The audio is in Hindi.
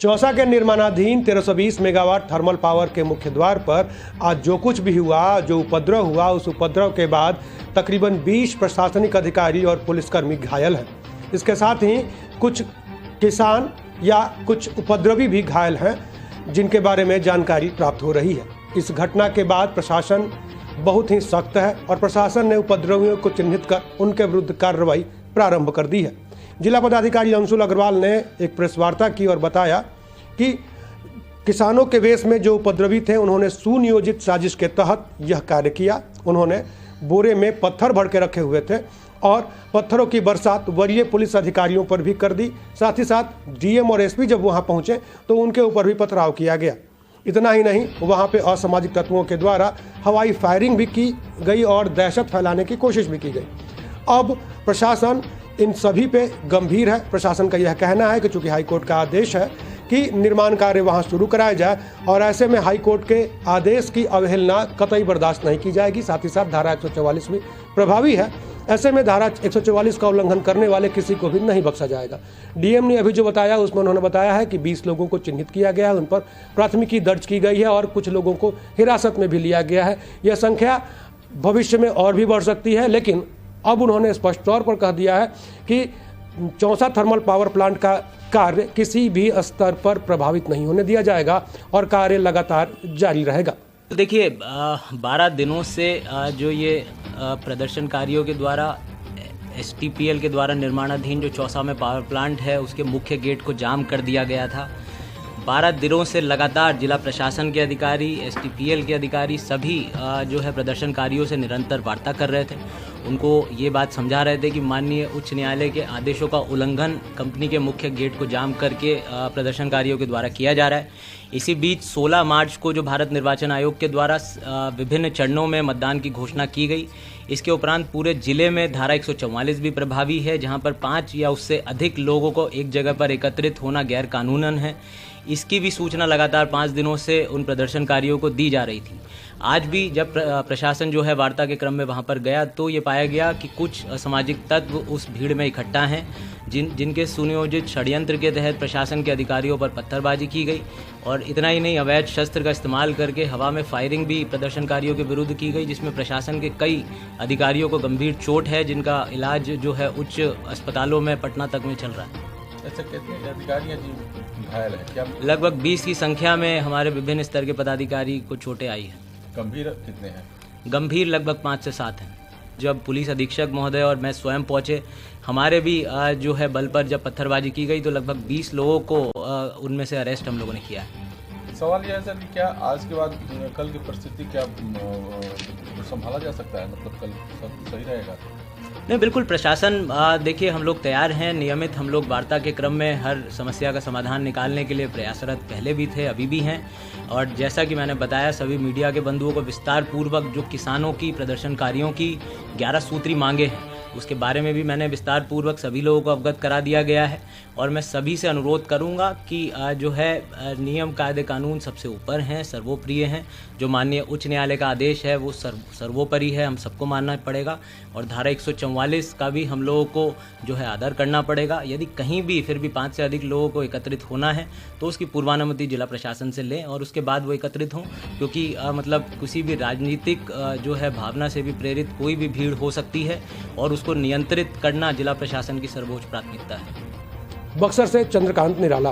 चौसा के निर्माणाधीन 1320 मेगावाट थर्मल पावर के मुख्य द्वार पर आज जो कुछ भी हुआ, जो उपद्रव हुआ, उस उपद्रव के बाद तकरीबन 20 प्रशासनिक अधिकारी और पुलिसकर्मी घायल हैं। इसके साथ ही कुछ किसान या कुछ उपद्रवी भी घायल हैं, जिनके बारे में जानकारी प्राप्त हो रही है। इस घटना के बाद प्रशासन बहुत ही सख्त है और प्रशासन ने उपद्रवियों को चिन्हित कर उनके विरुद्ध कार्रवाई प्रारंभ कर दी है। जिला पदाधिकारी अंशुल अग्रवाल ने एक प्रेस वार्ता की और बताया कि किसानों के वेश में जो उपद्रवी थे, उन्होंने सुनियोजित साजिश के तहत यह कार्य किया। उन्होंने बोरे में पत्थर भर के रखे हुए थे और पत्थरों की बरसात वरीय पुलिस अधिकारियों पर भी कर दी। साथ ही साथ डीएम और एसपी जब वहां पहुंचे तो उनके ऊपर भी पथराव किया गया। इतना ही नहीं, वहां पे असामाजिक तत्वों के द्वारा हवाई फायरिंग भी की गई और दहशत फैलाने की कोशिश भी की गई। अब प्रशासन इन सभी पे गंभीर है। प्रशासन का यह कहना है कि चूंकि हाईकोर्ट का आदेश है कि निर्माण कार्य वहां शुरू कराया जाए और ऐसे में हाईकोर्ट के आदेश की अवहेलना कतई बर्दाश्त नहीं की जाएगी। साथ ही साथ धारा 144 भी प्रभावी है। ऐसे में धारा 144 का उल्लंघन करने वाले किसी को भी नहीं बख्शा जाएगा। डीएम ने अभी जो बताया उसमें उन्होंने बताया है कि 20 लोगों को चिन्हित किया गया है, उन पर प्राथमिकी दर्ज की गई है और कुछ लोगों को हिरासत में भी लिया गया है। यह संख्या भविष्य में और भी बढ़ सकती है, लेकिन अब उन्होंने स्पष्ट तौर पर कह दिया है कि चौसा थर्मल पावर प्लांट का कार्य किसी भी स्तर पर प्रभावित नहीं होने दिया जाएगा और कार्य लगातार जारी रहेगा। देखिए, 12 दिनों से जो ये प्रदर्शनकारियों के द्वारा STPL के द्वारा निर्माणाधीन जो चौसा में पावर प्लांट है, उसके मुख्य गेट को जाम कर दिया गया था। 12 दिनों से लगातार जिला प्रशासन के अधिकारी, STPL के अधिकारी सभी जो है प्रदर्शनकारियों से निरंतर वार्ता कर रहे थे। उनको ये बात समझा रहे थे कि माननीय उच्च न्यायालय के आदेशों का उल्लंघन कंपनी के मुख्य गेट को जाम करके प्रदर्शनकारियों के द्वारा किया जा रहा है। इसी बीच 16 मार्च को जो भारत निर्वाचन आयोग के द्वारा विभिन्न चरणों में मतदान की घोषणा की गई, इसके उपरांत पूरे जिले में धारा 144 भी प्रभावी है, जहां पर 5 या उससे अधिक लोगों को एक जगह पर एकत्रित होना गैर कानूनन है। इसकी भी सूचना लगातार 5 दिनों से उन प्रदर्शनकारियों को दी जा रही थी। आज भी जब प्रशासन जो है वार्ता के क्रम में वहां पर गया तो ये पाया गया कि कुछ असामाजिक तत्व उस भीड़ में इकट्ठा हैं, जिनके सुनियोजित षड्यंत्र के तहत प्रशासन के अधिकारियों पर पत्थरबाजी की गई। और इतना ही नहीं, अवैध शस्त्र का इस्तेमाल करके हवा में फायरिंग भी प्रदर्शनकारियों के विरुद्ध की गई, जिसमें प्रशासन के कई अधिकारियों को गंभीर चोट है, जिनका इलाज जो है उच्च अस्पतालों में पटना तक में चल रहा है। ऐसा कहते हैं अधिकारियां जी घायल है क्या? लगभग 20 की संख्या में हमारे विभिन्न स्तर के पदाधिकारी को चोटें आई हैं। गंभीर कितने हैं? गंभीर लगभग 5 से 7 हैं। जब पुलिस अधीक्षक महोदय और मैं स्वयं पहुंचे, हमारे भी जो है बल पर जब पत्थरबाजी की गई तो लगभग 20 लोगों को उनमें से अरेस्ट हम लोगों ने किया है। सवाल यह है सर कि क्या आज के बाद कल की परिस्थिति क्या संभाला जा सकता है? मतलब कल सब सही रहेगा? नहीं, बिल्कुल प्रशासन देखिए, हम लोग तैयार हैं। नियमित हम लोग वार्ता के क्रम में हर समस्या का समाधान निकालने के लिए प्रयासरत पहले भी थे, अभी भी हैं। और जैसा कि मैंने बताया, सभी मीडिया के बंधुओं को विस्तार पूर्वक जो किसानों की, प्रदर्शनकारियों की 11 सूत्री मांगे हैं, उसके बारे में भी मैंने विस्तार पूर्वक सभी लोगों को अवगत करा दिया गया है। और मैं सभी से अनुरोध करूंगा कि जो है नियम कायदे कानून सबसे ऊपर हैं, सर्वोप्रिय हैं। जो माननीय उच्च न्यायालय का आदेश है वो सर्वोपरि है, हम सबको मानना पड़ेगा। और धारा 144 का भी हम लोगों को जो है आदर करना पड़ेगा। यदि कहीं भी फिर भी 5 से अधिक लोगों को एकत्रित होना है तो उसकी पूर्वानुमति जिला प्रशासन से लें और उसके बाद वो एकत्रित हों, क्योंकि मतलब किसी भी राजनीतिक जो है भावना से भी प्रेरित कोई भी भीड़ हो सकती है और उसको नियंत्रित करना जिला प्रशासन की सर्वोच्च प्राथमिकता है। बक्सर से चंद्रकांत निराला।